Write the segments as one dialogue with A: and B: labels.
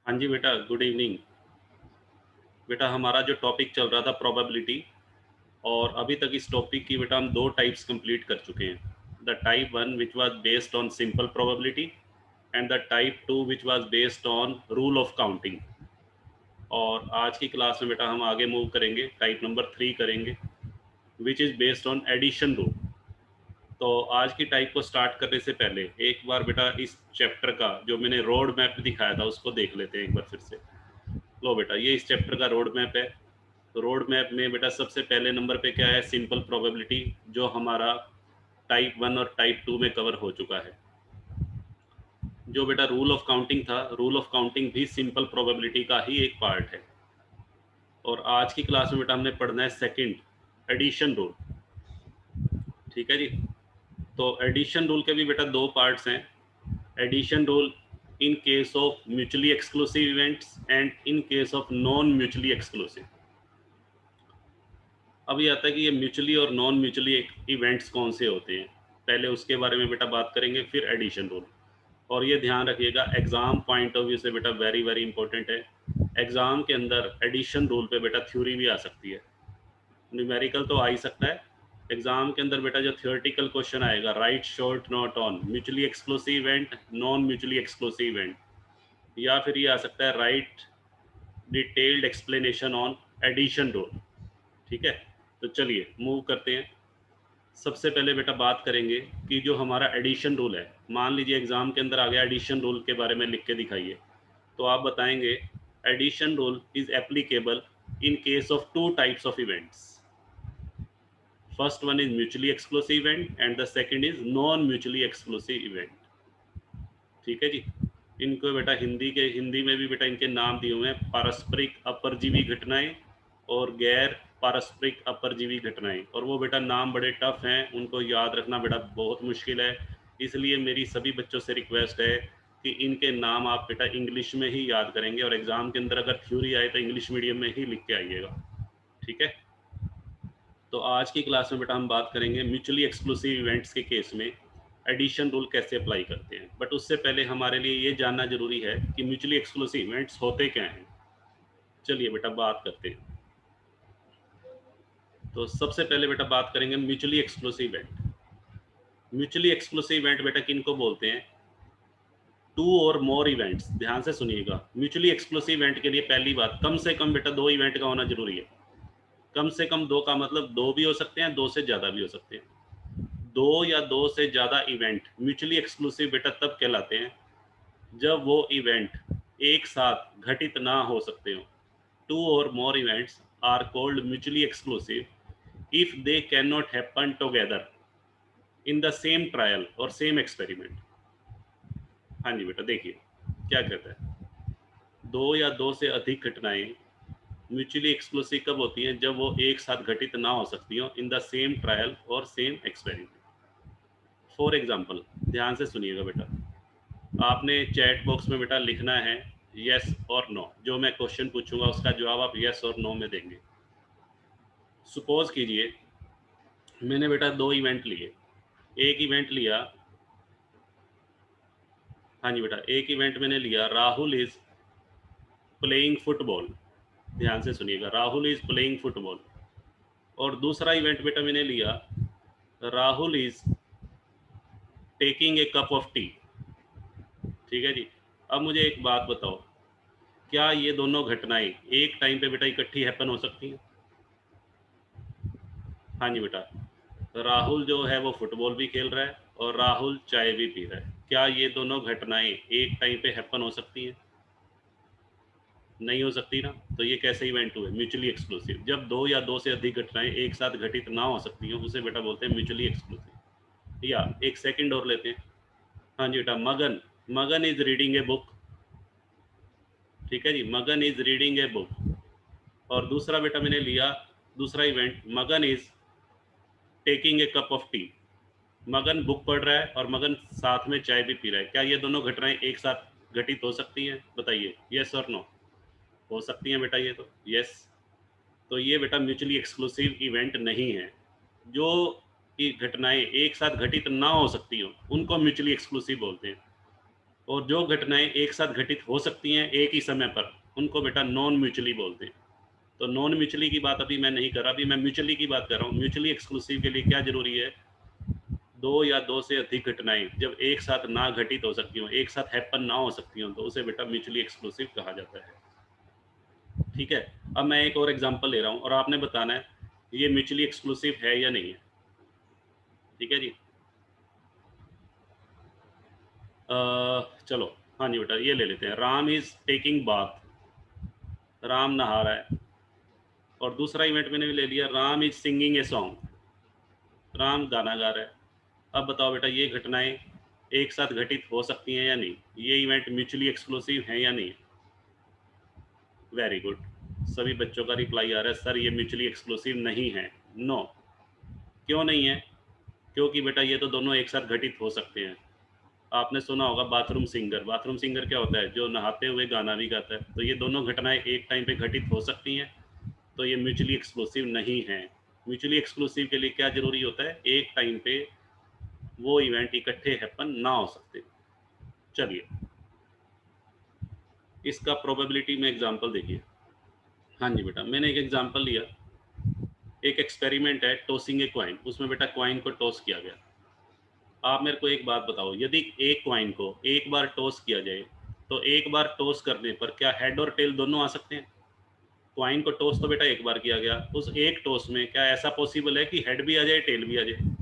A: हाँ जी बेटा, गुड इवनिंग। बेटा हमारा जो टॉपिक चल रहा था प्रोबेबिलिटी, और अभी तक इस टॉपिक की बेटा हम दो टाइप्स कंप्लीट कर चुके हैं। The type one which was based on simple probability and the type two which was based on rule of counting. और आज की क्लास में बेटा हम आगे मूव करेंगे, टाइप नंबर 3 करेंगे which is based on addition rule. तो आज की टाइप को स्टार्ट करने से पहले एक बार बेटा इस चैप्टर का जो मैंने रोड मैप दिखाया था उसको देख लेते हैं एक बार फिर से। लो बेटा, ये इस चैप्टर का रोड मैप है। तो रोड मैप में बेटा सबसे पहले नंबर पे क्या है, सिंपल प्रोबेबिलिटी, जो हमारा टाइप 1 और टाइप 2 में कवर हो चुका है। जो बेटा रूल ऑफ काउंटिंग था, रूल ऑफ काउंटिंग भी सिंपल प्रोबेबिलिटी का ही एक पार्ट है। और आज की क्लास में बेटा हमने पढ़ना है सेकंड, एडिशन रूल। ठीक है जी। तो एडिशन रूल के भी बेटा दो पार्ट्स हैं। Addition rule in case of mutually exclusive events and in case of non mutually exclusive. अभी आता है कि ये म्यूचुअली और नॉन म्यूचुअली इवेंट्स कौन से होते हैं, पहले उसके बारे में बेटा बात करेंगे, फिर एडिशन रूल। और ये ध्यान रखिएगा, एग्जाम पॉइंट ऑफ व्यू से बेटा वेरी वेरी इंपॉर्टेंट है। एग्जाम के अंदर एडिशन रूल पे बेटा थ्योरी भी आ सकती है, न्यूमेरिकल तो आ ही सकता है। एग्जाम के अंदर बेटा जो थियोरेटिकल क्वेश्चन आएगा, write short note on mutually exclusive event, non mutually exclusive event, या फिर ये आ सकता है write detailed explanation on addition rule. ठीक है, तो चलिए मूव करते हैं। सबसे पहले बेटा बात करेंगे कि जो हमारा एडिशन रूल है, मान लीजिए एग्जाम के अंदर आ गया एडिशन रूल के बारे में लिख के दिखाइए, तो आप बताएंगे addition rule is applicable in case of two types of events. First one is mutually exclusive event and the second is non mutually exclusive event. ठीक है जी। इनको बेटा हिंदी में भी बेटा इनके नाम दिए हुए हैं, पारस्परिक अपरजीवी घटनाएं और गैर पारस्परिक अपरजीवी घटनाएं। और वो बेटा नाम बड़े टफ हैं, उनको याद रखना बेटा बहुत मुश्किल है। इसलिए मेरी सभी बच्चों से रिक्वेस्ट है कि इनके नाम आप बेटा इंग्लिश में ही याद करेंगे, और एग्जाम के अंदर अगर थ्योरी आए तो इंग्लिश मीडियम में ही लिख के आइएगा। ठीक है। तो आज की क्लास में बेटा हम बात करेंगे म्यूचुअली एक्सक्लूसिव इवेंट्स के केस में एडिशन रूल कैसे अप्लाई करते हैं। बट उससे पहले हमारे लिए ये जानना जरूरी है कि म्यूचुअली एक्सक्लूसिव इवेंट्स होते क्या हैं। चलिए बेटा बात करते हैं। तो सबसे पहले बेटा बात करेंगे mutually exclusive event. Mutually exclusive event बेटा किनको बोलते हैं, टू और मोर इवेंट्स। ध्यान से सुनिएगा, म्यूचुअली एक्सक्लूसिव इवेंट के लिए पहली बात, कम से कम बेटा दो इवेंट का होना जरूरी है। कम से कम दो का मतलब दो भी हो सकते हैं, दो से ज्यादा भी हो सकते हैं। दो या दो से ज़्यादा इवेंट म्यूचुअली एक्सक्लूसिव बेटा तब कहलाते हैं जब वो इवेंट एक साथ घटित ना हो सकते हो। टू और more events are called mutually exclusive if they can not happen together in the same trial और सेम एक्सपेरिमेंट। हाँ जी बेटा, देखिए क्या कहता है, दो या दो से अधिक घटनाएं म्यूचुअली एक्सक्लूसिव कब होती हैं, जब वो एक साथ घटित ना हो सकती हो इन द सेम ट्रायल और सेम एक्सपेरिमेंट। फॉर एग्जाम्पल, ध्यान से सुनिएगा बेटा, आपने चैट बॉक्स में बेटा लिखना है यस और नो। जो मैं क्वेश्चन पूछूंगा उसका जवाब आप यस और नो में देंगे। सपोज कीजिए मैंने बेटा दो इवेंट लिए। एक इवेंट लिया, हाँ जी बेटा, एक इवेंट मैंने लिया राहुल इज प्लेइंग फुटबॉल। ध्यान से सुनिएगा, राहुल इज प्लेइंग फुटबॉल। और दूसरा इवेंट बेटा मैंने लिया Rahul is taking a cup of T. ठीक है जी। अब मुझे एक बात बताओ, क्या ये दोनों घटनाएं एक टाइम पे बेटा इकट्ठी हैपन हो सकती हैं? हाँ जी बेटा, राहुल जो है वो फुटबॉल भी खेल रहा है और राहुल चाय भी पी रहा है। क्या ये दोनों घटनाएं एक टाइम पे हैपन हो सकती हैं? नहीं हो सकती ना। तो ये कैसे इवेंट हुए, म्यूचुअली एक्सक्लूसिव। जब दो या दो से अधिक घटनाएं एक साथ घटित ना हो सकती हो उसे बेटा बोलते हैं म्यूचुअली एक्सक्लूसिव। या एक सेकंड और लेते हैं। हाँ जी बेटा, मगन मगन इज रीडिंग ए बुक। ठीक है जी, मगन इज रीडिंग ए बुक। और दूसरा बेटा मैंने लिया दूसरा इवेंट, मगन is taking a cup of T. मगन बुक पढ़ रहा है और मगन साथ में चाय भी पी रहा है। क्या ये दोनों घटनाएं एक साथ घटित हो सकती हैं? बताइए यस और नो। हो सकती हैं बेटा, ये तो यस। तो ये बेटा म्यूचुअली एक्सक्लूसिव इवेंट नहीं है। जो घटनाएं एक साथ घटित ना हो सकती हो उनको म्यूचुअली एक्सक्लूसिव बोलते हैं। और जो घटनाएं एक साथ घटित हो सकती हैं एक ही समय पर, उनको बेटा नॉन म्यूचुअली बोलते हैं। तो नॉन म्यूचुअली की बात अभी मैं नहीं कर रहा, अभी मैं म्यूचुअली की बात कर रहा हूँ। म्यूचुअली एक्सक्लूसिव के लिए क्या जरूरी है? दो या दो से अधिक घटनाएं जब एक साथ ना घटित हो सकती हो, एक साथ हैपन ना हो सकती हो, तो उसे बेटा म्यूचुअली एक्सक्लूसिव कहा जाता है। ठीक है, अब मैं एक और एग्जांपल ले रहा हूँ और आपने बताना है ये म्यूचुअली एक्सक्लूसिव है या नहीं है। ठीक है जी। चलो, हाँ जी बेटा, ये ले लेते हैं। Ram is taking bath, Ram नहा रहा है। और दूसरा इवेंट मैंने भी ले लिया, Ram is singing a song, Ram गाना गा रहा है। अब बताओ बेटा ये घटनाएं एक साथ घटित हो सकती हैं या नहीं, ये इवेंट म्यूचुअली एक्सक्लूसिव हैं या नहीं? वेरी गुड, सभी बच्चों का रिप्लाई आ रहा है सर ये म्यूचुअली एक्सक्लूसिव नहीं है। नो, क्यों नहीं है? क्योंकि बेटा ये तो दोनों एक साथ घटित हो सकते हैं। आपने सुना होगा बाथरूम सिंगर, बाथरूम सिंगर क्या होता है? जो नहाते हुए गाना भी गाता है। तो ये दोनों घटनाएं एक टाइम पे घटित हो सकती हैं, तो ये म्यूचुअली एक्सक्लूसिव नहीं है। म्यूचुअली एक्सक्लूसिव के लिए क्या जरूरी होता है? एक टाइम पे वो इवेंट इकट्ठे हैपन ना हो सकते। चलिए, इसका प्रोबेबिलिटी में एग्जांपल देखिए। हाँ जी बेटा, मैंने एक एग्जांपल लिया, एक एक्सपेरिमेंट है टॉसिंग ए क्वाइन। उसमें बेटा क्वाइन को टॉस किया गया। आप मेरे को एक बात बताओ, यदि एक क्वाइन को एक बार टॉस किया जाए तो एक बार टॉस करने पर क्या हेड और टेल दोनों आ सकते हैं? क्वाइन को टॉस तो बेटा एक बार किया गया, उस एक टॉस में क्या ऐसा पॉसिबल है कि हेड भी आ जाए टेल भी आ जाए?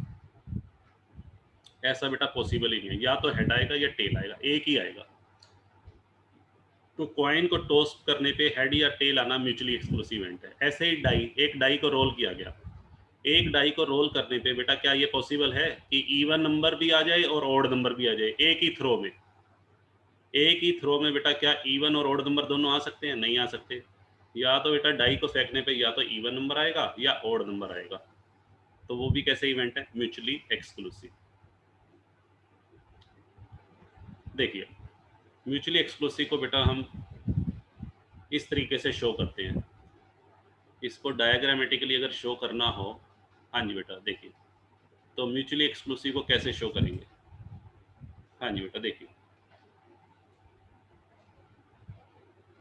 A: ऐसा बेटा पॉसिबल ही नहीं है, या तो हेड आएगा या टेल आएगा, एक ही आएगा। तो कॉइन को टॉस करने पे हेड या टेल आना म्यूचुअली एक्सक्लूसिव इवेंट है। ऐसे ही डाई, एक डाई को रोल किया गया, एक डाई को रोल करने पे बेटा क्या ये पॉसिबल है कि इवन नंबर भी आ जाए और ऑड नंबर भी आ जाए एक ही थ्रो में? एक ही थ्रो में बेटा क्या इवन और ऑड नंबर दोनों आ सकते हैं? नहीं आ सकते। या तो बेटा डाई को फेंकने पे या तो इवन नंबर आएगा या ऑड नंबर आएगा। तो वो भी कैसे इवेंट है? Mutually exclusive. देखिए, म्यूचुअली एक्सक्लूसिव को बेटा हम इस तरीके से शो करते हैं। इसको डायग्रामेटिकली अगर शो करना हो, हाँ जी बेटा देखिए, तो म्यूचुअली एक्सक्लूसिव को कैसे शो करेंगे? हाँ जी बेटा देखिए,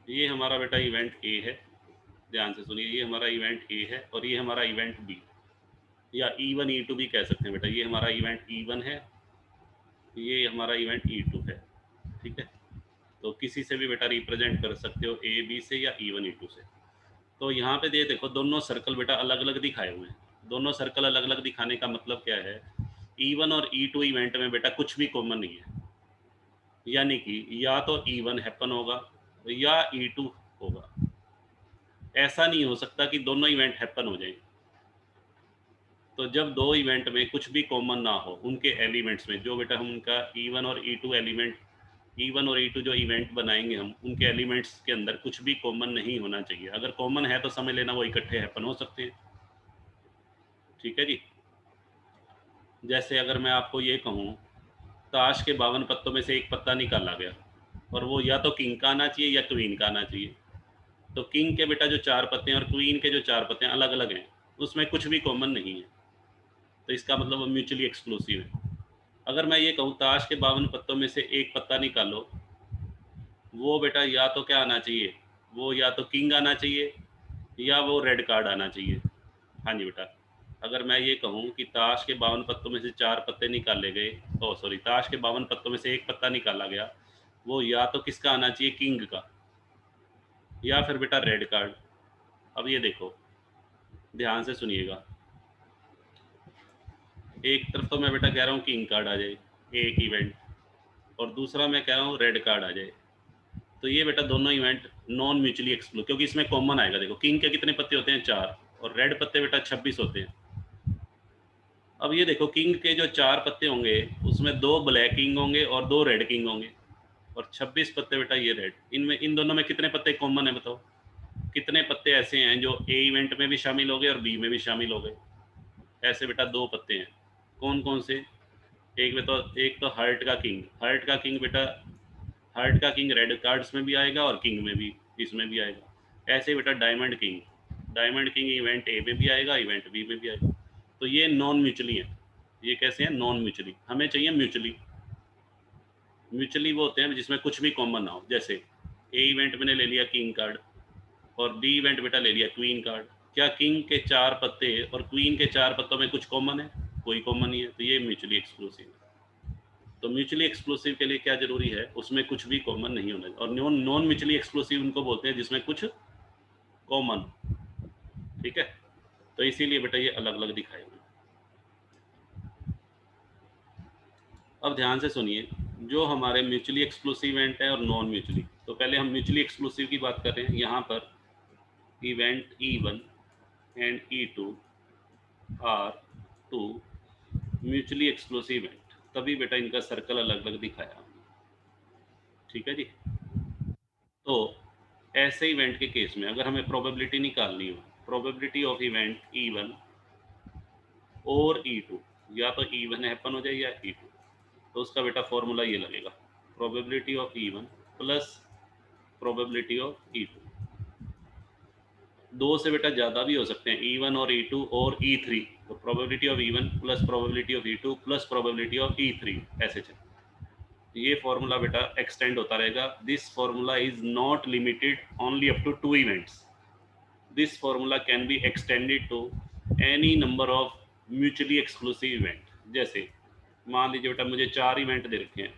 A: ये हमारा बेटा इवेंट ए है, ध्यान से सुनिए, ये हमारा इवेंट ए है और ये हमारा इवेंट बी, या E1 E2 भी कह सकते हैं बेटा। ये हमारा इवेंट E1 है, ये हमारा इवेंट E2 है। ठीक है, तो किसी से भी बेटा रिप्रेजेंट कर सकते हो, ए बी से या E1 E2 से। तो यहाँ पे ये देखो दोनों सर्कल बेटा अलग अलग दिखाए हुए हैं। दोनों सर्कल अलग अलग दिखाने का मतलब क्या है? E1 और E2 इवेंट में बेटा कुछ भी कॉमन नहीं है, यानी कि या तो E1 हैपन होगा या E2 होगा। ऐसा नहीं हो सकता कि दोनों इवेंट हैपन हो जाएं। तो जब दो इवेंट में कुछ भी कॉमन ना हो उनके एलिमेंट्स में, जो बेटा हम उनका E1 और E2 एलिमेंट, E1 और E2 जो इवेंट बनाएंगे हम, उनके एलिमेंट्स के अंदर कुछ भी कॉमन नहीं होना चाहिए। अगर कॉमन है तो समझ लेना वो इकट्ठे हैपन हो सकते हैं। ठीक है जी। जैसे अगर मैं आपको ये कहूँ ताश के 52 पत्तों में से एक पत्ता निकाला गया और वो या तो किंग का आना चाहिए या क्वीन का आना चाहिए। तो किंग के बेटा जो 4 पत्ते हैं और क्वीन के जो 4 पत्ते हैं अलग अलग हैं, उसमें कुछ भी कॉमन नहीं है, तो इसका मतलब वो म्यूचुअली एक्सक्लूसिव है। अगर मैं ये कहूँ ताश के 52 पत्तों में से एक पत्ता निकालो, वो बेटा या तो क्या आना चाहिए, वो या तो किंग आना चाहिए या वो रेड कार्ड आना चाहिए। हाँ जी बेटा, अगर मैं ये कहूँ कि ताश के 52 पत्तों में से 4 पत्ते निकाले गए, ओ सॉरी, ताश के 52 पत्तों में से एक पत्ता निकाला गया, वो या तो किसका आना चाहिए, किंग का, या फिर बेटा रेड कार्ड। अब ये देखो, ध्यान से सुनिएगा, एक तरफ तो मैं बेटा कह रहा हूँ किंग कार्ड आ जाए एक इवेंट, और दूसरा मैं कह रहा हूँ रेड कार्ड आ जाए। तो ये बेटा दोनों इवेंट नॉन म्यूचुअली एक्सक्लूसिव, क्योंकि इसमें कॉमन आएगा। देखो किंग के कितने पत्ते होते हैं, 4, और रेड पत्ते बेटा 26 होते हैं। अब ये देखो किंग के जो 4 पत्ते होंगे उसमें 2 ब्लैक किंग होंगे और 2 रेड किंग होंगे, और 26 पत्ते बेटा ये रेड। इनमें इन दोनों में कितने पत्ते कॉमन है बताओ? कितने पत्ते ऐसे हैं जो ए इवेंट में भी शामिल हो गए और बी में भी शामिल हो गए? ऐसे बेटा 2 पत्ते हैं। कौन कौन से? एक तो हार्ट का किंग, हार्ट का किंग बेटा, हार्ट का किंग रेड कार्ड्स में भी आएगा और किंग में भी, इसमें भी आएगा। ऐसे बेटा diamond king, diamond king event A में भी आएगा, इवेंट बी में भी आएगा। तो ये नॉन म्यूचुअली है। ये कैसे हैं? Non mutually. हमें चाहिए म्यूचुअली। म्यूचुअली वो होते हैं जिसमें कुछ भी कॉमन ना हो। जैसे ए इवेंट मैंने ले लिया किंग कार्ड और बी इवेंट बेटा ले लिया क्वीन कार्ड। क्या किंग के 4 पत्ते और क्वीन के 4 पत्तों में कुछ कॉमन है? कोई कॉमन नहीं है, तो ये म्यूचुअली एक्सक्लूसिव है। तो म्यूचुअली एक्सक्लूसिव के लिए क्या जरूरी है? उसमें कुछ भी कॉमन नहीं होना। और नॉन म्यूचुअली एक्सक्लूसिव उनको बोलते हैं जिसमें कुछ कॉमन। ठीक है, तो इसीलिए बेटा ये अलग अलग दिखाए हुए। अब ध्यान से सुनिए, जो हमारे म्यूचुअली एक्सक्लूसिव इवेंट है और नॉन म्यूचुअली, तो पहले हम म्यूचुअली एक्सक्लूसिव की बात कर रहे हैं। यहाँ पर event E1 and E2 are two mutually exclusive event, तभी बेटा इनका सर्कल अलग अलग दिखाया। ठीक है जी। तो ऐसे इवेंट के केस में अगर हमें प्रोबेबिलिटी निकालनी हो, प्रोबेबिलिटी ऑफ इवेंट E1 और E2, या तो E1 हैपन हो जाए या E2, तो उसका बेटा फॉर्मूला ये लगेगा, probability of E1 plus probability of E2। दो से बेटा ज़्यादा भी हो सकते हैं, E1 और E2 और E3, तो probability of E1 plus probability of E2 plus probability of E3, ऐसे चल। ये फॉर्मूला बेटा एक्सटेंड होता रहेगा। This formula is not limited only up to 2 events. This formula can be extended to any number of mutually exclusive event. जैसे मान लीजिए बेटा मुझे 4 इवेंट दे रखे हैं,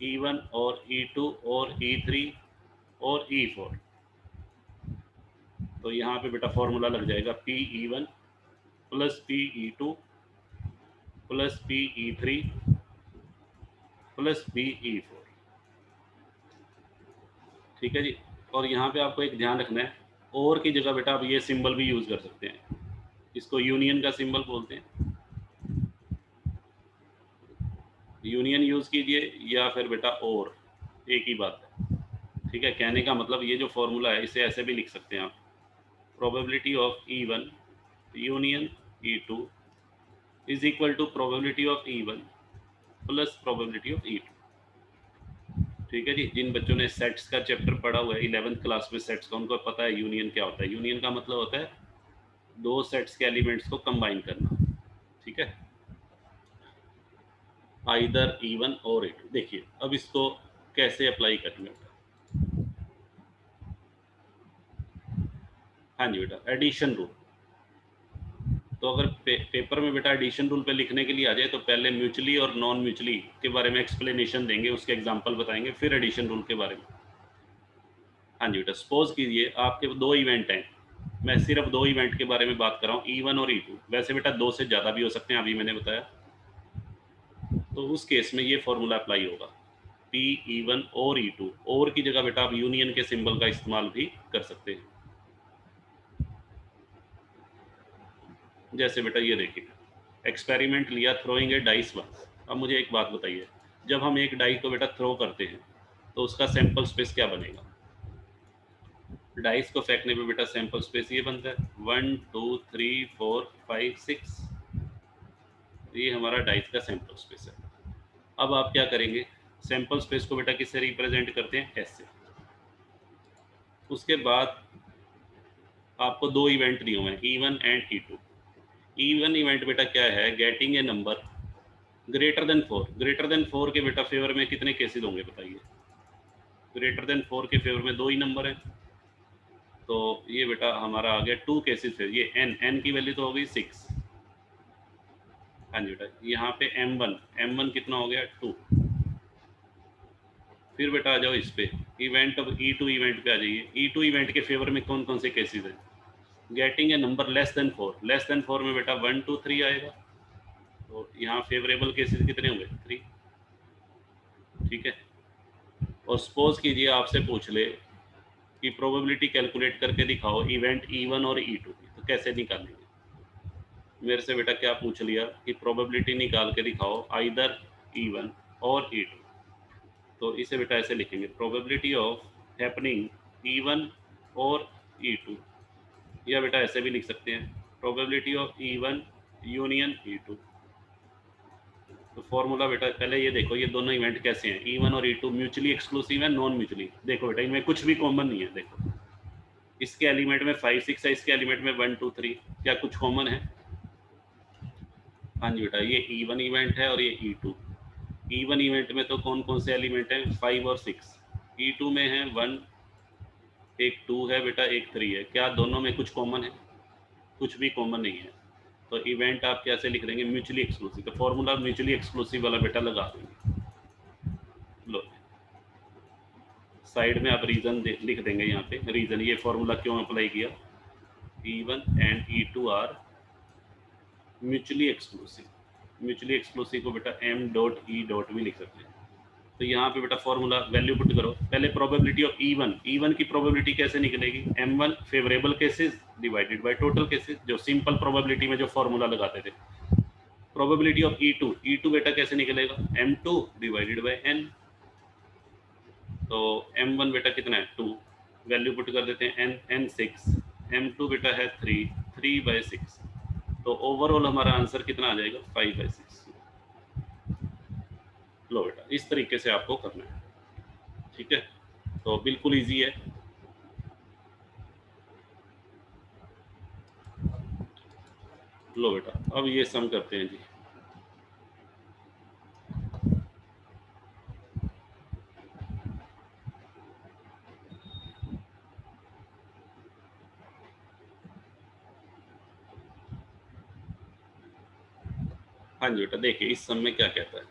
A: E1 और E2 और E3 और E4, तो यहाँ पे बेटा फॉर्मूला लग जाएगा PE1 plus PE2 plus PE3 plus PE4। ठीक है जी। और यहाँ पे आपको एक ध्यान रखना है, और की जगह बेटा आप ये सिंबल भी यूज़ कर सकते हैं, इसको यूनियन का सिंबल बोलते हैं। यूनियन यूज़ कीजिए या फिर बेटा और, एक ही बात है। ठीक है, कहने का मतलब ये जो फॉर्मूला है इसे ऐसे भी लिख सकते हैं आप, probability of E1 union E2 is equal to probability of E1 plus probability of E2। ठीक है जी। जिन बच्चों ने सेट्स का चैप्टर पढ़ा हुआ है 11th क्लास में सेट्स का, उनको पता है यूनियन क्या होता है। यूनियन का मतलब होता है दो सेट्स के एलिमेंट्स को कंबाइन करना। ठीक है, आइदर E1 और E2। देखिए अब इसको कैसे अप्लाई करेंगे। हाँ जी बेटा, एडिशन रूल। तो अगर पेपर में बेटा एडिशन रूल पे लिखने के लिए आ जाए तो पहले म्यूचुअली और नॉन म्यूचुअली के बारे में एक्सप्लेनेशन देंगे, उसके एग्जांपल बताएंगे, फिर एडिशन रूल के बारे में। हाँ जी बेटा, सपोज कीजिए आपके 2 इवेंट हैं, मैं सिर्फ 2 इवेंट के बारे में बात कर रहा हूँ, E1 और E2। वैसे बेटा 2 से ज़्यादा भी हो सकते हैं, अभी मैंने बताया। तो उस केस में ये फॉर्मूला अप्लाई होगा, PE1 और E2। और की जगह बेटा आप यूनियन के सिंबल का इस्तेमाल भी कर सकते हैं। जैसे बेटा ये देखिए, एक्सपेरिमेंट लिया, थ्रोइंग ए डाइस वंस। अब मुझे एक बात बताइए, जब हम एक डाई को बेटा थ्रो करते हैं तो उसका सैंपल स्पेस क्या बनेगा? डाइस को फेंकने पे बेटा सैंपल स्पेस ये बनता है 1 2 3 4 5 6, ये हमारा डाइस का सैंपल स्पेस है। अब आप क्या करेंगे, सैंपल स्पेस को बेटा किससे रिप्रेजेंट करते हैं? एस से। उसके बाद आपको 2 इवेंट दिए हुए हैं, E1 and E2। E1 event बेटा क्या है, getting a number greater than 4। Greater than 4 के बेटा फेवर में कितने केसेस होंगे बताइए? ग्रेटर देन 4 के फेवर में 2 ही नंबर हैं, तो ये बेटा हमारा आ गया 2 केसेस है। ये n की वैल्यू तो हो गई 6। हाँ जी बेटा, यहाँ पे M1 कितना हो गया? 2। फिर बेटा आ जाओ इस पे, इवेंट अब E2 इवेंट पे आ जाइए। E2 इवेंट के फेवर में कौन कौन से केसेस हैं? Getting a number less than 4। Less than 4 में बेटा 1 2 3 आएगा, तो यहाँ फेवरेबल केसेस कितने होंगे? 3। ठीक है। और सपोज कीजिए आपसे पूछ ले कि प्रोबेबिलिटी कैलकुलेट करके दिखाओ इवेंट E1 और E2 की, तो कैसे निकालेंगे? मेरे से बेटा क्या पूछ लिया कि प्रोबेबिलिटी निकाल के दिखाओ आइदर E1 और E2, तो इसे बेटा ऐसे लिखेंगे, प्रोबेबिलिटी ऑफ हैपनिंग E1 और E2, या बेटा ऐसे भी लिख सकते हैं, probability of E1 union E2। तो फॉर्मूला बेटा पहले ये देखो, ये दोनों इवेंट कैसे हैं, E1 और E2 म्यूचुअली एक्सक्लूसिव है, नॉन म्यूचुअली। देखो बेटा इनमें कुछ भी कॉमन नहीं है। देखो इसके एलिमेंट में 5 6 है, इसके एलिमेंट में 1 2 3, क्या कुछ कॉमन है? हाँ जी बेटा, ये E1 इवेंट है और ये E2। E1 इवेंट में तो कौन कौन से एलिमेंट हैं, 5 और 6। E2 में है 1, एक 2 है बेटा, एक 3 है। क्या दोनों में कुछ कॉमन है? कुछ भी कॉमन नहीं है। तो इवेंट आप कैसे लिख देंगे, म्यूचुअली एक्सक्लूसिव। तो फॉर्मूला म्यूचुअली एक्सक्लूसिव वाला बेटा लगा देंगे। लो, साइड में आप रीजन लिख देंगे यहाँ पे, रीजन ये फॉर्मूला क्यों अप्लाई किया। E1 and E2 are mutually exclusive. Mutually exclusive को बेटा M डॉट E डॉट भी लिख सकते हैं। तो यहाँ पे बेटा फॉर्मूला वैल्यू पुट करो। पहले प्रोबेबिलिटी ऑफ E1 की प्रोबेबिलिटी कैसे निकलेगी, M1 favourable cases divided by total cases, जो सिंपल प्रोबेबिलिटी में जो फॉर्मूला लगाते थे। प्रोबेबिलिटी ऑफ E2 बेटा कैसे निकलेगा, M2 डिवाइडेड बाय N। तो M1 बेटा कितना है 2, वैल्यू पुट कर देते हैं N 6, M2 बेटा है 3/6। तो ओवरऑल हमारा आंसर कितना आ जाएगा, 5/6। लो बेटा, इस तरीके से आपको करना है, ठीक है। तो बिल्कुल इजी है। लो बेटा, अब ये सम करते हैं जी। हाँ जी बेटा, देखिए इस सम में क्या कहता है।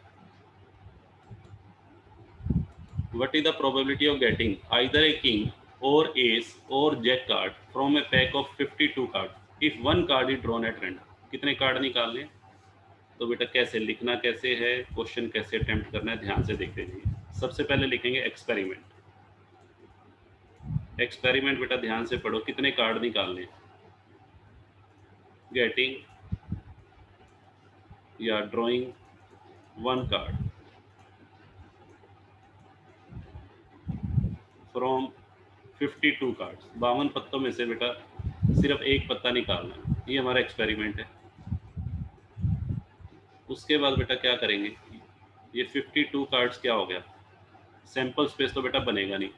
A: What is the probability of getting either a king or ace or jack card from a pack of 52 cards if one card is drawn at random? कितने कार्ड निकालने हैं? तो बेटा कैसे लिखना, कैसे है क्वेश्चन, कैसे अटेम्प्ट करना है, ध्यान से देखते जाइए। सबसे पहले लिखेंगे एक्सपेरिमेंट। एक्सपेरिमेंट बेटा ध्यान से पढ़ो, कितने कार्ड निकालने हैं, गेटिंग या drawing one card from 52 cards, 52 पत्तों में से बेटा सिर्फ एक पत्ता निकालना है। ये हमारा एक्सपेरिमेंट है। उसके बाद बेटा क्या करेंगे, ये 52 कार्ड्स क्या हो गया, सैंपल स्पेस तो बेटा बनेगा नहीं।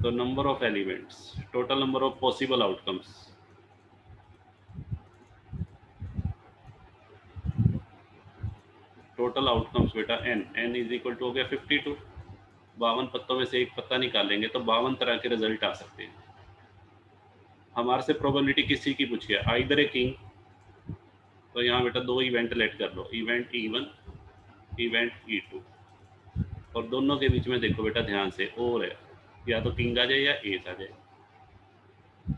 A: तो number of elements, total number of possible outcomes, total outcomes बेटा n इज इक्वल टू हो गया 52। 52 पत्तों में से एक पत्ता निकालेंगे तो 52 तरह के रिजल्ट आ सकते हैं। हमारे से प्रोबेबिलिटी किसी की पूछी है, आइदर ए किंग। तो यहाँ बेटा दो इवेंट लेट कर लो, इवेंट E1, इवेंट E2। और दोनों के बीच में देखो बेटा ध्यान से, और है, या तो किंग आ जाए या एस आ जाए।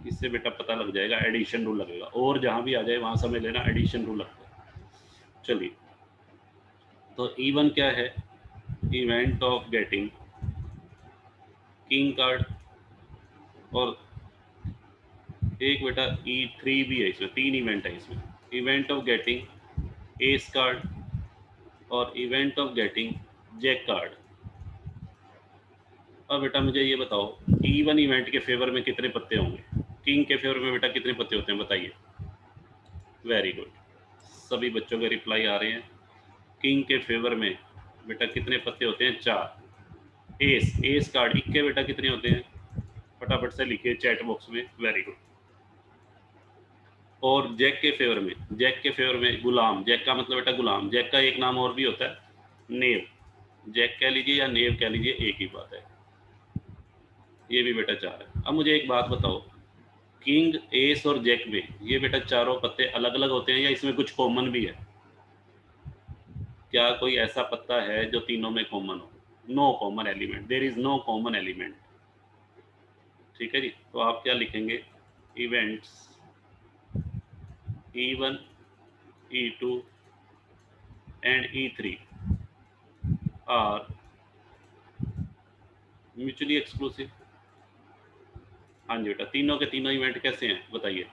A: इससे बेटा पता लग जाएगा, एडिशन रूल लगेगा। और जहाँ भी आ जाए वहाँ समझ लेना एडिशन रूल लगता है। चलिए, तो E1 क्या है, event of getting king card, और एक बेटा E3 भी है, इसमें 3 इवेंट है इसमें। Event of getting ace card और event of getting jack card. अब बेटा मुझे ये बताओ, E1 इवेंट के फेवर में कितने पत्ते होंगे, किंग के फेवर में बेटा कितने पत्ते होते हैं, बताइए। वेरी गुड, सभी बच्चों के रिप्लाई आ रहे हैं। किंग के फेवर में बेटा कितने पत्ते होते हैं, 4। एस कार्ड इक्के बेटा कितने होते हैं, फटाफट से लिखिए चैट बॉक्स में, वेरी गुड। और जैक के फेवर में, जैक के फेवर में गुलाम, जैक का मतलब बेटा गुलाम, जैक का एक नाम और भी होता है नेव, जैक कह लीजिए या नेव कह लीजिए, एक ही बात है। ये भी बेटा 4 है। अब मुझे एक बात बताओ, किंग एस और जैक में ये बेटा चारों पत्ते अलग अलग होते हैं या इसमें कुछ कॉमन भी है? क्या कोई ऐसा पत्ता है जो तीनों में कॉमन हो? No common element, there is no common element. ठीक है जी, तो आप क्या लिखेंगे, events E1, E2 and E3 are mutually exclusive. हाँ जी बेटा, तीनों के तीनों इवेंट कैसे हैं बताइए।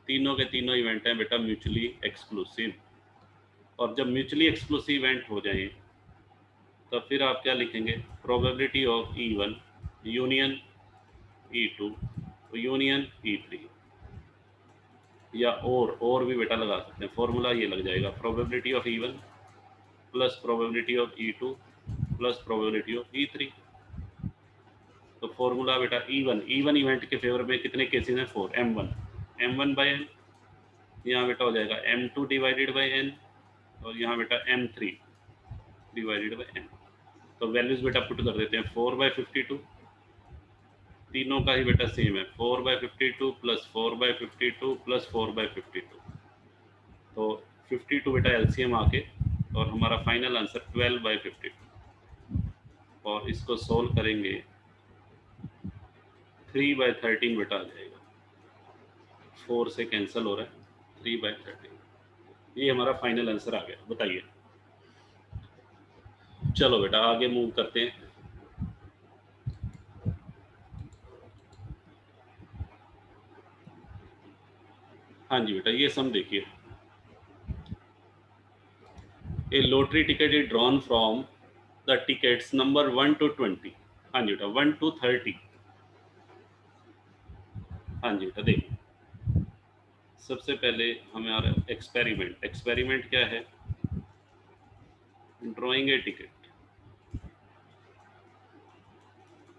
A: तीनों के तीनों इवेंट हैं बेटा म्यूचुअली एक्सक्लूसिव। और जब म्यूचुअली एक्सक्लूसिव इवेंट हो जाए तो फिर आप क्या लिखेंगे, probability of E1 union E2 union E3, या और भी बेटा लगा सकते हैं। फॉर्मूला ये लग जाएगा, probability of E1 plus probability of E2 plus probability of E3। तो फॉर्मूला बेटा E1 इवेंट के फेवर में कितने केसेस हैं, 4, M1/n, यहाँ बेटा हो जाएगा M2 डिवाइडेड बाई n, और यहाँ बेटा M3 डिवाइडेड बाय n। तो वैल्यूज बेटा पुट कर देते हैं 4/52, तीनों का ही बेटा सेम है 4/52 प्लस 4/52 प्लस 4/52। तो 52 बेटा एलसीएम आके और हमारा फाइनल आंसर 12/52। और इसको सोल्व करेंगे 3/13 बेटा आ जाएगा, 4 से कैंसिल हो रहा है 3/13। ये हमारा फाइनल आंसर आ गया। बताइए, चलो बेटा आगे मूव करते हैं। हाँ जी बेटा, ये सम देखिए, a lottery ticket is drawn from the tickets number 1 to 20। हाँ जी बेटा 1 to 30। हाँ जी बेटा देखिए, सबसे पहले हमारा एक्सपेरिमेंट क्या है, ड्रॉइंग ए टिकट।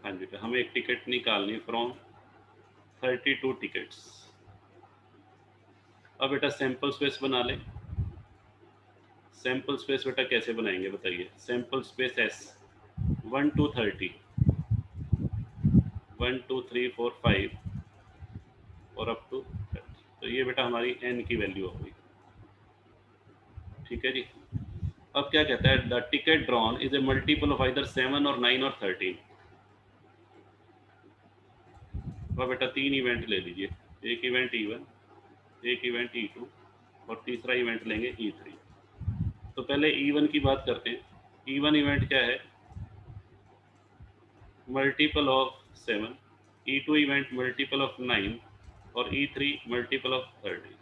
A: हाँ जी बेटा, हमें एक टिकट निकालनी फ्रॉम 32 टिकट्स। अब बेटा सैंपल स्पेस बना लें। सैंपल स्पेस बेटा कैसे बनाएंगे बताइए, सैंपल स्पेस एस 1 to 30, 1 2 3 4 5 और अप टू 30। तो ये बेटा हमारी n की वैल्यू हो गई। ठीक है जी। अब क्या कहता है, the ticket drawn is a multiple of either 7 और 9 और 13। अब बेटा तीन इवेंट ले लीजिए, एक इवेंट E1, एक इवेंट E2 और तीसरा इवेंट लेंगे E3। तो पहले E1 की बात करते हैं। E1 इवेंट क्या है, multiple of 7, E2 event multiple of 9 और E3 मल्टीपल ऑफ 30।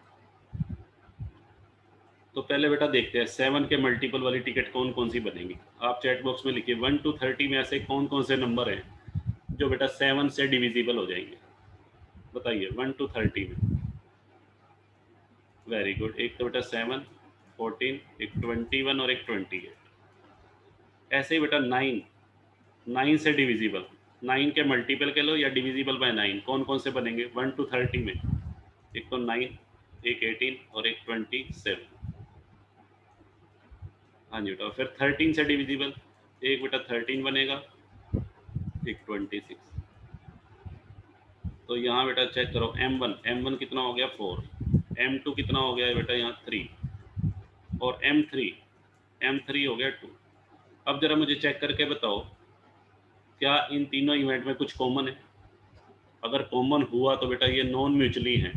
A: तो पहले बेटा देखते हैं 7 के मल्टीपल वाली टिकट कौन कौन सी बनेंगी। आप चैट बॉक्स में लिखिए 1 to 30 में ऐसे कौन कौन से नंबर हैं जो बेटा 7 से डिविजिबल हो जाएंगे। बताइए 1 to 30 में। वेरी गुड, एक तो बेटा 7, 14, एक 21 और एक 28। ऐसे ही बेटा 9 से डिविजिबल, 9 के मल्टीपल के लो या डिविजिबल बाय 9 कौन कौन से बनेंगे 1 to 30 में। एक तो 9, एक 18 और एक 27। हाँ जी बेटा, फिर 13 से डिविजिबल, एक बेटा 13 बनेगा, एक 26। तो यहाँ बेटा चेक करो M1 कितना हो गया 4, M2 कितना हो गया बेटा यहाँ 3 और M3 हो गया 2। अब जरा मुझे चेक करके बताओ, क्या इन तीनों इवेंट में कुछ कॉमन है। अगर कॉमन हुआ तो बेटा ये नॉन म्यूचुअली है,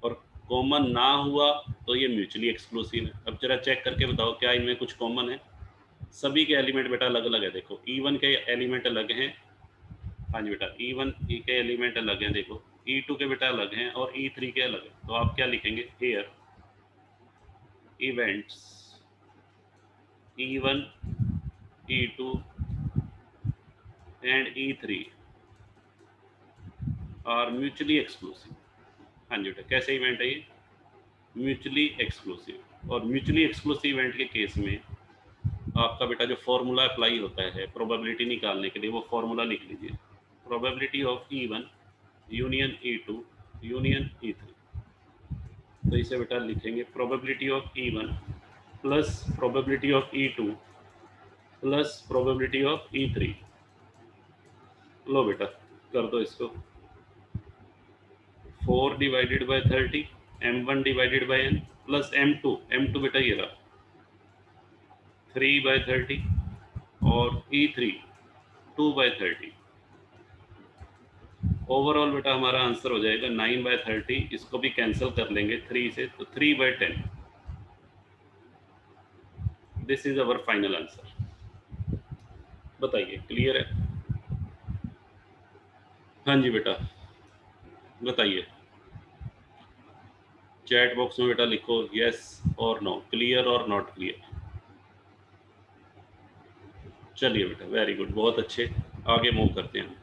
A: और कॉमन ना हुआ तो ये म्यूचुअली एक्सक्लूसिव है। अब जरा चेक करके बताओ क्या इनमें कुछ कॉमन है। सभी के एलिमेंट बेटा अलग अलग है। देखो E1 के एलिमेंट अलग हैं। हाँ जी बेटा E1 के एलिमेंट अलग हैं, देखो E2 के बेटा अलग हैं और E3 के अलग हैं। तो आप क्या लिखेंगे, here events E1, E2 and E3 are mutually exclusive. हाँ जी बेटा, कैसे इवेंट है ये, म्यूचुअली एक्सक्लूसिव। और म्यूचुअली एक्सक्लूसिव इवेंट के केस में आपका बेटा जो फॉर्मूला अप्लाई होता है प्रोबेबिलिटी निकालने के लिए, वो फॉर्मूला लिख लीजिए, probability of E1 union E2 union E3। तो इसे बेटा लिखेंगे probability of E1 plus probability of E2 plus probability of E3। लो बेटा कर दो इसको, 4 divided by 30, M1 divided by n plus M2 बेटा ये रहा 3/30 और E3 2/30। ओवरऑल बेटा हमारा आंसर हो जाएगा 9/30। इसको भी कैंसिल कर लेंगे 3 से, तो 3/10। This is our final answer. बताइए क्लियर है। हाँ जी बेटा बताइए, चैट बॉक्स में बेटा लिखो यस और नो, क्लियर और नॉट क्लियर। चलिए बेटा वेरी गुड, बहुत अच्छे, आगे मूव करते हैं।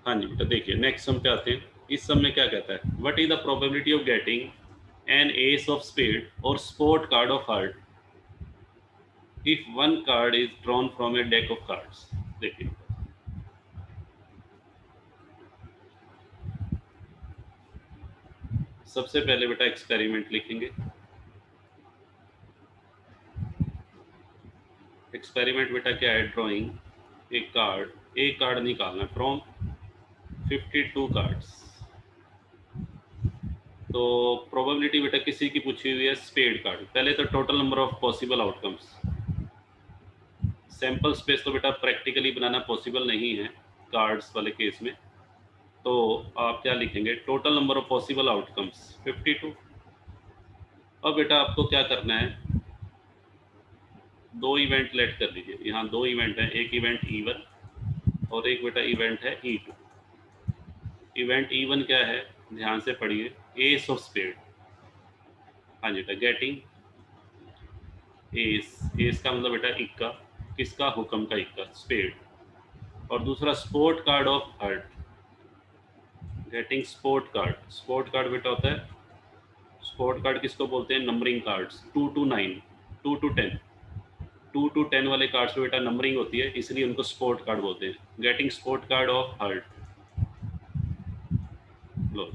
A: हाँ जी बेटा देखिए नेक्स्ट सम पे आते हैं। इस सम में क्या कहता है, what is the probability of getting an ace of spade और sport card of heart if one card is drawn from a deck of cards. देखिए सबसे पहले बेटा एक्सपेरिमेंट लिखेंगे। एक्सपेरिमेंट बेटा क्या है, ड्राइंग एक कार्ड निकालना फ्रॉम 52 कार्ड्स। तो प्रोबेबिलिटी बेटा किसी की पूछी हुई है स्पेड कार्ड। पहले तो total number of possible outcomes. Sample space तो बेटा प्रैक्टिकली बनाना पॉसिबल नहीं है कार्ड्स वाले केस में, तो आप क्या लिखेंगे, total number of possible outcomes 52। अब बेटा आपको क्या करना है, दो इवेंट लेट कर लीजिए। यहाँ दो इवेंट है, एक इवेंट E1 और एक बेटा इवेंट है E2। इवेंट E1 क्या है, ध्यान से पढ़िए, एस ऑफ स्पेड। हाँ जी बेटा, गेटिंग एस। एस का मतलब बेटा इक्का, किसका, हुक्म का इक्का, स्पेड। और दूसरा spot card of heart, getting sport card. Spot card बेटा होता है, स्पोर्ट कार्ड किसको बोलते हैं, numbering cards 2 to 9, 2 to 10। 2 to 10 वाले कार्ड्स में बेटा नंबरिंग होती है, इसलिए उनको स्पोर्ट कार्ड बोलते हैं। Getting sport card of heart. लो,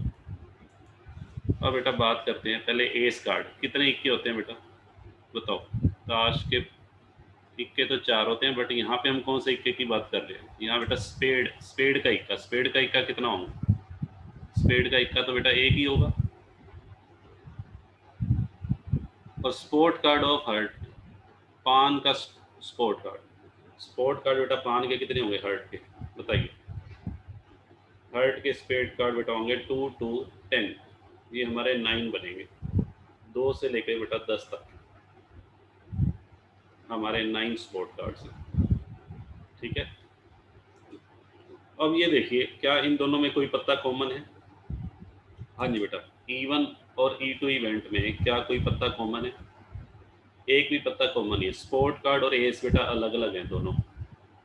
A: अब बेटा बात करते हैं पहले एस कार्ड। कितने इक्के होते हैं बेटा, बताओ। ताश के इक्के तो 4 होते हैं, बट यहाँ पे हम कौन से इक्के की बात कर रहे हैं, यहाँ बेटा स्पेड का इक्का। स्पेड का इक्का कितना होगा, स्पेड का इक्का तो बेटा एक ही होगा। और स्पोर्ट कार्ड ऑफ हर्ट, पान का स्पोर्ट कार्ड। स्पोर्ट कार्ड बेटा पान के कितने होंगे, हर्ट के, बताइए। हर्ट के स्पेड कार्ड बेटा होंगे 2 to 10, ये हमारे 9 बनेंगे। 2 से लेकर बेटा 10 तक हमारे 9 स्पोर्ट कार्ड्स हैं, ठीक है। अब ये देखिए, क्या इन दोनों में कोई पत्ता कॉमन है। हाँ जी बेटा, E1 और E2 इवेंट में क्या कोई पत्ता कॉमन है, एक भी पत्ता कॉमन नहीं है। स्पोर्ट कार्ड और एस बेटा अलग अलग हैं दोनों,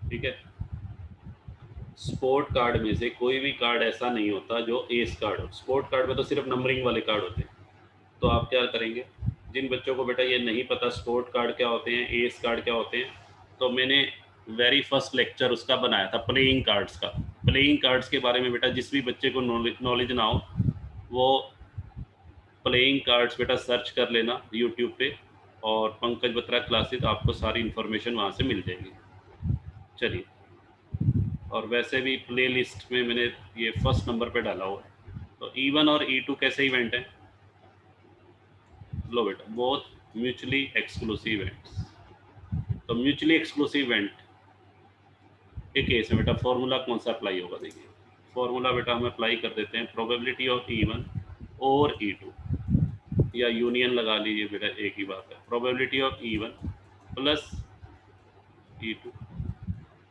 A: ठीक है। स्पोर्ट कार्ड में से कोई भी कार्ड ऐसा नहीं होता जो एस कार्ड हो। स्पोर्ट कार्ड में तो सिर्फ नंबरिंग वाले कार्ड होते हैं। तो आप क्या करेंगे, जिन बच्चों को बेटा ये नहीं पता स्पोर्ट कार्ड क्या होते हैं, एस कार्ड क्या होते हैं, तो मैंने वेरी फर्स्ट लेक्चर उसका बनाया था, प्लेइंग कार्ड्स का। प्लेइंग कार्ड्स के बारे में बेटा जिस भी बच्चे को नॉलेज ना हो, वो प्लेइंग कार्ड्स बेटा सर्च कर लेना यूट्यूब पे, और पंकज बत्रा क्लासेस, आपको सारी इन्फॉर्मेशन वहाँ से मिल जाएगी। चलिए, और वैसे भी प्ले लिस्ट में मैंने ये फर्स्ट नंबर पे डाला हुआ है। तो E1 और E2 कैसे इवेंट हैं, लो बेटा, बोथ म्यूचुअली एक्सक्लूसिव इवेंट्स। तो म्यूचुअली एक्सक्लूसिव इवेंट के केस में बेटा फॉर्मूला कौन सा अप्लाई होगा, देखिए। फॉर्मूला बेटा हम अप्लाई कर देते हैं, प्रोबेबिलिटी ऑफ E1 और E2, या यूनियन लगा लीजिए बेटा, एक ही बात है। Probability of E1 plus E2,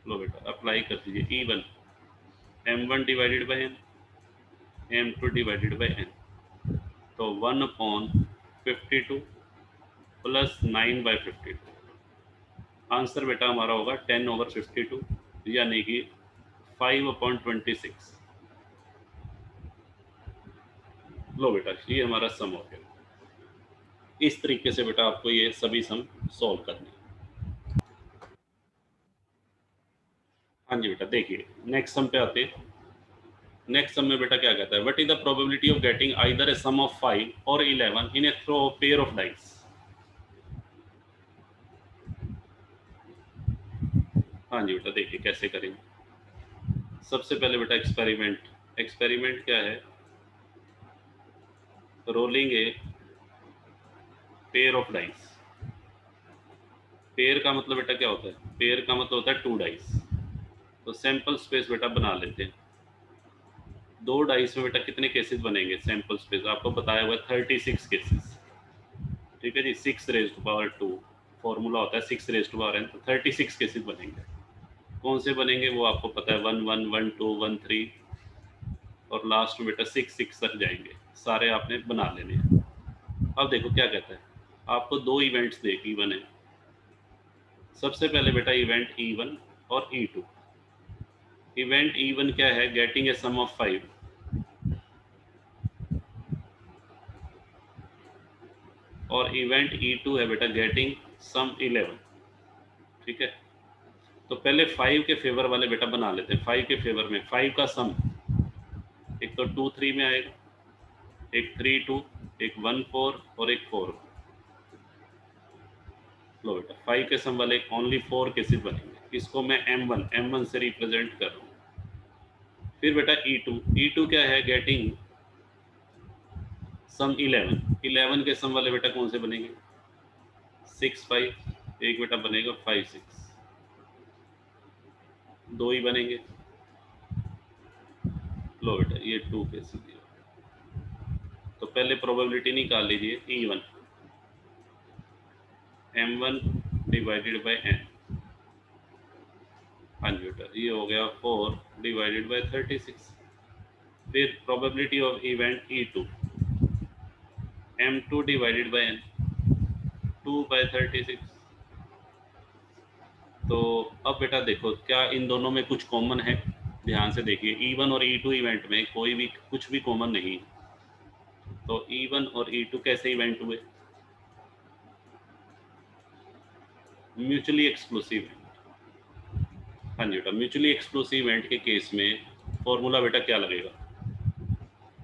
A: लो बेटा अप्लाई कर दीजिए। E1 M1 divided by n, M2 divided by n, तो 1/52 प्लस 9/52। आंसर बेटा हमारा होगा 10/52, यानी कि 5/26। लो बेटा, ये हमारा सम हो गया। इस तरीके से बेटा आपको ये सभी सम सॉल्व करने हैं। हाँ जी बेटा, देखिए नेक्स्ट सम पे आते हैं। नेक्स्ट सम में बेटा क्या कहता है, what is the probability of getting either a sum of 5 और 11 in a throw pair of dice. हाँ जी बेटा, देखिए कैसे करेंगे। सबसे पहले बेटा एक्सपेरिमेंट क्या है, rolling a pair of dice. Pair का मतलब बेटा क्या होता है, पेयर का मतलब होता है 2 डाइस। तो सैंपल स्पेस बेटा बना लेते हैं। 2 डाइस में बेटा कितने केसेस बनेंगे, सैंपल स्पेस आपको बताया हुआ है 36 केसेस, ठीक है जी। 6⁻², फॉर्मूला होता है 6⁻n, तो 36 केसेस बनेंगे। कौन से बनेंगे वो आपको पता है, 1 1 1 2 1 3, और लास्ट में बेटा 6 6 तक जाएंगे। सारे आपने बना लेने हैं। अब देखो क्या कहता है, आपको दो इवेंट्स दे, E1 है। सबसे पहले बेटा इवेंट E1 और E2। इवेंट E1 क्या है, गेटिंग ए सम ऑफ 5, और इवेंट E2 है बेटा गेटिंग सम 11, ठीक है। तो पहले 5 के फेवर वाले बेटा बना लेते हैं। 5 के फेवर में 5 का सम, एक तो 2 3 में आएगा, एक 3 2, एक 1 4 और एक 4। लो बेटा 5 के सम वाले ओनली 4 केसेस बनेंगे, इसको मैं M1 से रिप्रेजेंट कर रहा हूँ। फिर बेटा E2 क्या है, गेटिंग सम 11 के सम वाले बेटा कौन से बनेंगे, 6 5, एक बेटा बनेगा 5 6, दो ही बनेंगे। लो बेटा ये 2 केसेस दिया, तो पहले प्रोबेबिलिटी निकाल लीजिए E1, M1 divided by N। हाँ जी बेटा ये हो गया 4 डिवाइडेड बाय 36। फिर probability of event E2, M2 divided by N, 2/36। तो अब बेटा देखो क्या इन दोनों में कुछ कॉमन है, ध्यान से देखिए E1 और E2 इवेंट में कोई भी कुछ भी कॉमन नहीं। तो E1 और E2 कैसे इवेंट हुए, म्यूचुअली एक्सक्लूसिव। हाँ जी बेटा म्यूचुअली एक्सक्लूसिव इवेंट के केस में फॉर्मूला बेटा क्या लगेगा,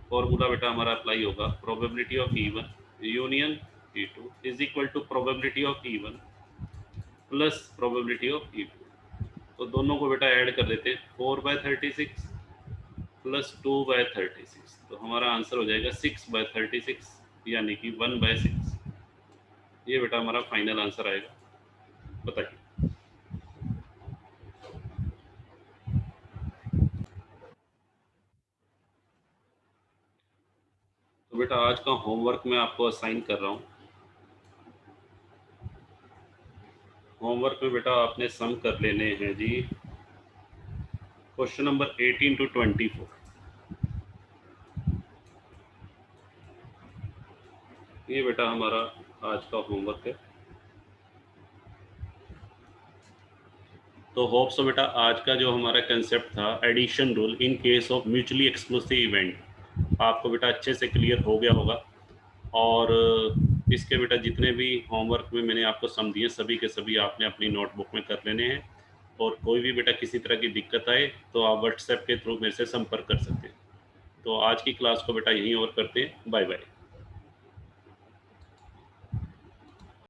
A: फॉर्मूला बेटा हमारा अप्लाई होगा probability of E1 union E2 is equal to probability of E1 plus probability of E2। तो दोनों को बेटा ऐड कर देते हैं, 4/36 प्लस 2/36, तो हमारा आंसर हो जाएगा 6/36 यानी कि 1/6। ये बेटा हमारा फाइनल आंसर आएगा, बताइए। तो बेटा आज का होमवर्क मैं आपको असाइन कर रहा हूँ। होमवर्क में बेटा आपने सम कर लेने हैं जी क्वेश्चन नंबर 18 to 24। ये बेटा हमारा आज का होमवर्क है। तो होप सो बेटा आज का जो हमारा कंसेप्ट था addition rule in case of mutually exclusive event आपको बेटा अच्छे से क्लियर हो गया होगा। और इसके बेटा जितने भी होमवर्क में मैंने आपको सम दिए सभी के सभी आपने अपनी नोटबुक में कर लेने हैं। और कोई भी बेटा किसी तरह की दिक्कत आए तो आप व्हाट्सएप के थ्रू मेरे से संपर्क कर सकते हैं। तो आज की क्लास को बेटा यहीं और करते हैं, बाय बाय।